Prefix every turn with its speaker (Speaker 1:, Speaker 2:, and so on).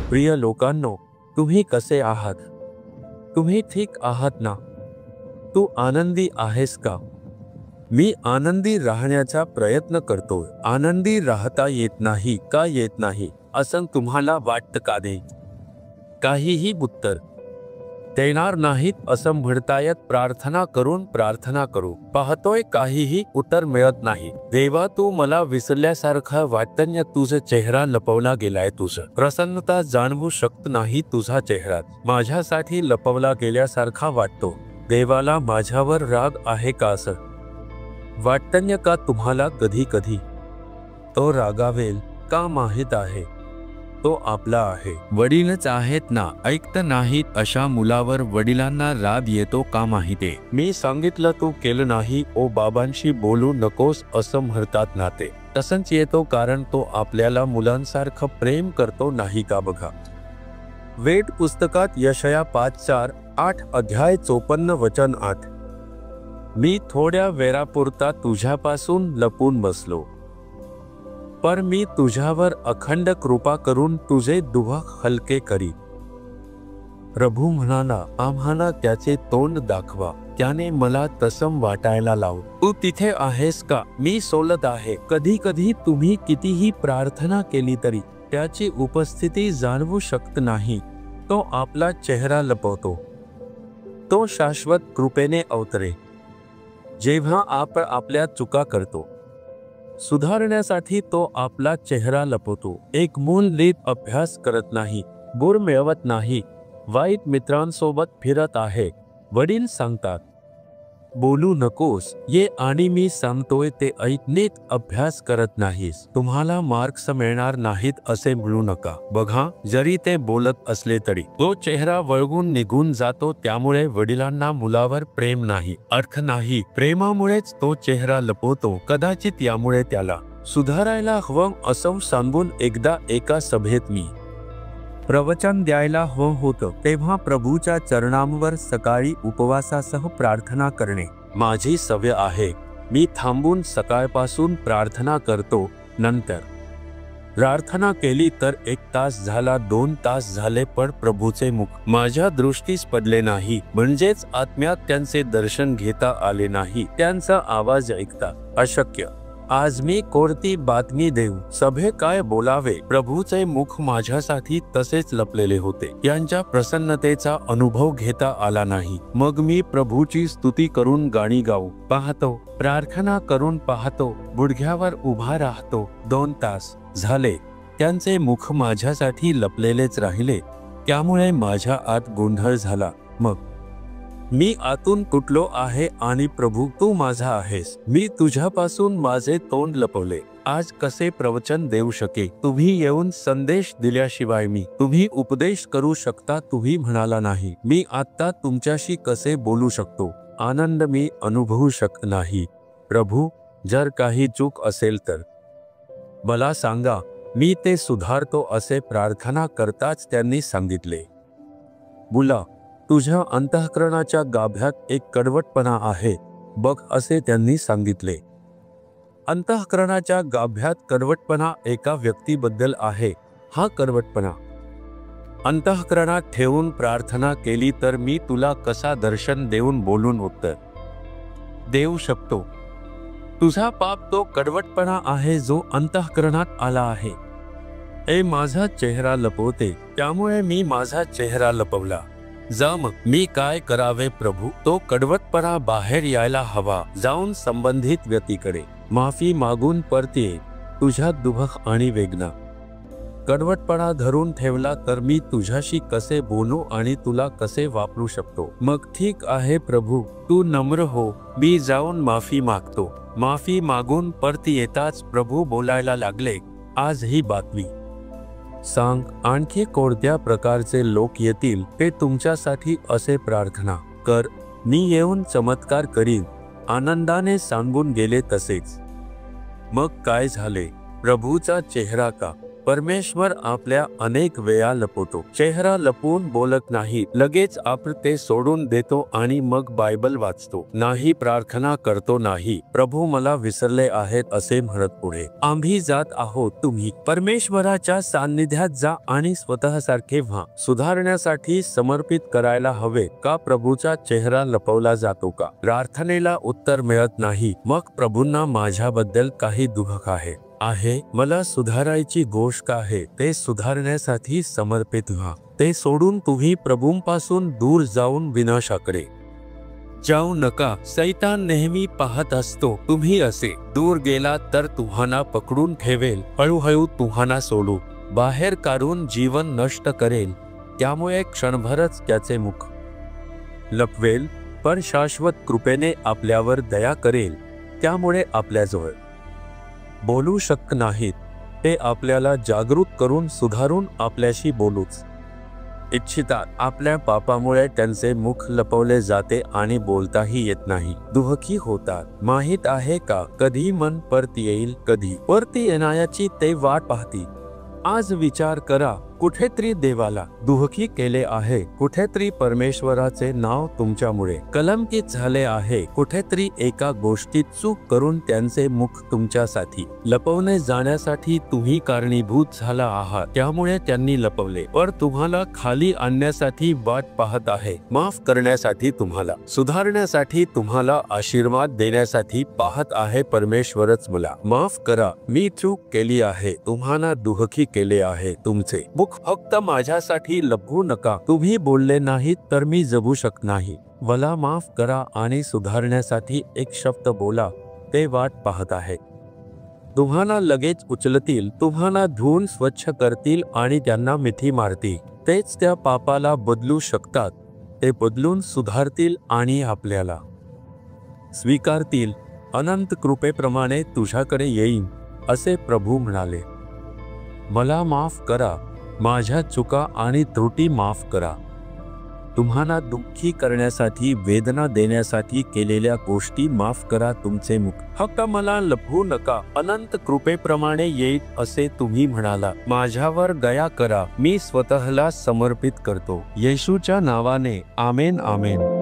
Speaker 1: प्रिय लोकांनो, तुम्ही कसे आहात? तुम्ही ठीक आहात ना? तू आनंदी आहेस का? मी आनंदी राहण्याचा प्रयत्न करतोय. आनंदी राहता येत नाही का येत नाही असं तुम्हाला वाटतं का? नाही, काहीही उत्तर देणार नाहीत असं म्हणतायत. प्रार्थना करू पाहतोय, काहीही उत्तर मिळत नाही. देवा, तू मला विसरल्यासारखं वाटतं. तुझा चेहरा लपवला गेलाय. तुझं प्रसन्नता जाणवू शकत नाही. तुझा चेहरा माझ्यासाठी लपवला गेल्यासारखा वाटतो. देवाला माझ्यावर राग आहे का असं वाटतं का तुम्हाला? कधी कधी तो रागावेल का माहित आहे? तो आपला आहे. वडीलच आहेत ना, ऐकत नाहीत अशा मुलावर वडिलांना राग येतो का माहितीये? मी सांगितलं तू केलं नाही. ओ बाबांशी बोलू नकोस असं म्हणतात ना, ते तसंच येतो, कारण तो आपल्याला मुलांसारखं प्रेम करतो नाही का? बघा, वेद पुस्तकात यशया 5:4-8 अध्याय 54 वचन 8. मी थोड्या वेळापुरता तुझ्यापासून लपून बसलो, पर मी तुझ्यावर अखंड कृपा करून तुझे दुःख हलके करी. प्रभू म्हणाला, आम्हाला त्याचे तोंड दाखवा, त्याने मला तसं वाटायला लाव. तू तिथे आहेस का? मी सोलत आहे. कधी कधी तुम्ही कितीही प्रार्थना केली तरी त्याची उपस्थिती जाणवू शकत नाही. तो आपला चेहरा लपवतो. तो शाश्वत कृपेने अवतरे जेव्हा आपण आपल्या चुका करतो. सुधारण्यासाठी तो आपला चेहरा लपवतो. एक मूल नीट अभ्यास करत नाही, गुण मिळवत नाही, वाईट मित्रांसोबत फिरत आहे. वडील सांगतात, बोलू नकोस, ये, आणि मी सांगतोय ते ऐक. नीट अभ्यास करत नाहीस, तुम्हाला मार्क्स मिळणार नाहीत असे म्हणू नका. बघा, जरी ते बोलत असले तरी तो चेहरा वळगून निघून जातो. त्यामुळे वडिलांना मुलावर प्रेम नाही, अर्थ नाही. प्रेमामुळेच तो चेहरा लपवतो. कदाचित यामुळे त्याला सुधारायला हवं असं सांगून एकदा एका सभेत मी प्रवचन द्यायला हवं होतं. तेव्हा प्रभूच्या चरणांवर सकाळी उपवासासह प्रार्थना करणे माझी सवय आहे. मी थांबून सकाळपासून प्रार्थना करतो. नंतर प्रार्थना केली तर 1 तास झाला, 2 तास झाले, पण प्रभूचे मुख माझ्या दृष्टीस पडले नाही. म्हणजेच आत्म्यात त्यांचे दर्शन घेता आले नाही, त्यांचा आवाज ऐकता अशक्य. आज मी कोणती बातमी देऊ? सभे काय बोलावे? प्रभूचे मुख माझ्यासाठी तसेच लपलेले होते. यांच्या प्रसन्नतेचा अनुभव घेता आला नाही. मग मी प्रभूची स्तुती करून गाणी गाऊ पाहतो, प्रार्थना करून पाहतो, गुडघ्यावर उभा राहतो. 2 तास झाले, त्यांचे मुख माझ्यासाठी लपलेलेच राहिले. त्यामुळे माझ्या आत गोंधळ झाला. मग मी आतून तुटलो आहे आणि प्रभू, तू माझा आहेस. मी तुझ्यापासून माझे तोंड लपवले. आज कसे प्रवचन देऊ शके? तुम्ही येऊन संदेश दिल्याशिवाय मी तुम्ही उपदेश करू शकता तुम्ही म्हणाला नाही. मी आता तुमच्याशी कसे बोलू शकतो? आनंद मी अनुभवू शकत नाही. प्रभू, जर काही चूक असेल तर मला सांगा, मी ते सुधारतो असे प्रार्थना करताच त्यांनी सांगितले, मुला, तुझ्या अंतःकरणाच्या गाभ्यात एक कडवटपणा आहे बघ असे त्यांनी सांगितले. अंतःकरणाच्या गाभ्यात कडवटपणा एका व्यक्तीबद्दल आहे. हा कडवटपणा अंतःकरणात ठेवून प्रार्थना केली तर मी तुला कसा दर्शन देऊन बोलून उत्तर देऊ शकतो? तुझा पाप तो कडवटपणा आहे जो अंतःकरणात आला आहे. ए, माझा चेहरा लपवते, त्यामुळे मी माझा चेहरा लपवला. जा, मग मी काय करावे प्रभू? तो कडवटपणा बाहेर यायला हवा. जाऊन संबंधित व्यक्तीकडे माफी मागून परते. तुझ्या दुःख आणि वेदना कडवटपणा धरून ठेवला तर मी तुझ्याशी कसे बोलू आणि तुला कसे वापरू शकतो? मग ठीक आहे प्रभू, तू नम्र हो. मी जाऊन माफी मागतो. माफी मागून परती येताच प्रभू बोलायला लागले, आज ही बातमी सांग. आणखी कोणत्या प्रकारचे लोक येतील ते तुमच्यासाठी असे प्रार्थना कर. मी येऊन चमत्कार करीन, आनंदाने सांगून गेले तसेच. मग काय झाले? प्रभूचा चेहरा का परमेश्वर आपल्या अनेक वेळा लपवतो. चेहरा लपवून बोलत नाही, लगेच आपण ते सोडून देतो आणि मग बायबल वाचतो नाही, प्रार्थना करतो नाही, प्रभू मला विसरले आहेत असे म्हणत पुढे आम्ही जात आहोत. तुम्ही परमेश्वराच्या सान्निध्यात जा आणि स्वतःसारखे व्हा. सुधारण्यासाठी समर्पित करायला हवे का प्रभूचा चेहरा लपवला जातो का? प्रार्थनेला उत्तर मिळत नाही, मग प्रभूंना माझ्याबद्दल काही दुःख आहे, मला सुधारायची गोष्ट आहे, ते सुधारण्यासाठी समर्पित व्हा. ते सोडून तुम्ही प्रभूंपासून दूर जाऊन विनाशाकडे जाऊ नका. सैतान नेहमी पाहत असतो तुम्ही असे दूर गेला तर तुम्हाला पकडून ठेवेल, हळूहळू तुम्हाला सोडू बाहेर काढून जीवन नष्ट करेल. त्यामुळे क्षणभरच त्याचे मुख लपवेल, पण शाश्वत कृपेने आपल्यावर दया करेल. त्यामुळे आपल्याजवळ बोलू शकत नाहीत, ते आपल्याला जागृत करून सुधारून आपल्याशी बोलूच इच्छितात. आपल्या पापामुळे त्यांचे मुख लपवले जाते आणि बोलताही येत नाही. दुःखी होतात. माहित आहे का कधी मन परत येईल, कधी परती येण्याची ते वाट पाहती. आज विचार करा, कुठेतरी देवाला दुःखी केले आहे, कुठेतरी परमेश्वराचे नाव तुमच्यामुळे कलंकित झाले आहे, कुठेतरी एका गोष्टीत चूक करून त्यांचे मुख तुमच्यासाठी लपवणे जाण्यासाठी तुम्ही कारणीभूत झाला आहात. त्यामुळे त्यांनी लपवले, पर तुम्हाला खाली आणण्यासाठी वाट पाहत आहे, माफ करण्यासाठी, तुम्हाला सुधारण्यासाठी, तुम्हाला आशीर्वाद देण्यासाठी पाहत आहे. परमेश्वरच मला माफ करा, मी चूक केली आहे, तुम्हाला दुःखी केले आहे, तुमचे मुख फक्त माझ्यासाठी लपवू नका. तुम्ही बोलले नाहीत तर मी जगू शकत नाही. मला माफ करा आणि सुधारण्यासाठी एक शब्द बोला. ते वाट पाहत आहे. तुम्हाला लगेच उचलतील, तुम्हाला धुवून स्वच्छ करतील आणि त्यांना मिठी मारतील. तेच त्या पापाला बदलू शकतात. ते बदलून सुधारतील आणि आपल्याला स्वीकारतील. अनंत कृपेप्रमाणे तुझ्याकडे येईन असे प्रभू म्हणाले. मला माफ करा, माझ्या चुका आणि त्रुटी माफ करा. तुम्हाला दुःखी करण्यासाठी, वेदना देण्यासाठी केलेल्या गोष्टी माफ करा. तुमचे मुख फक्त मला लपवू नका. अनंत कृपेप्रमाणे येईल असे तुम्ही म्हणाला. माझ्यावर दया करा, मी स्वतःला समर्पित करतो. येशूच्या नावाने आमेन, आमेन.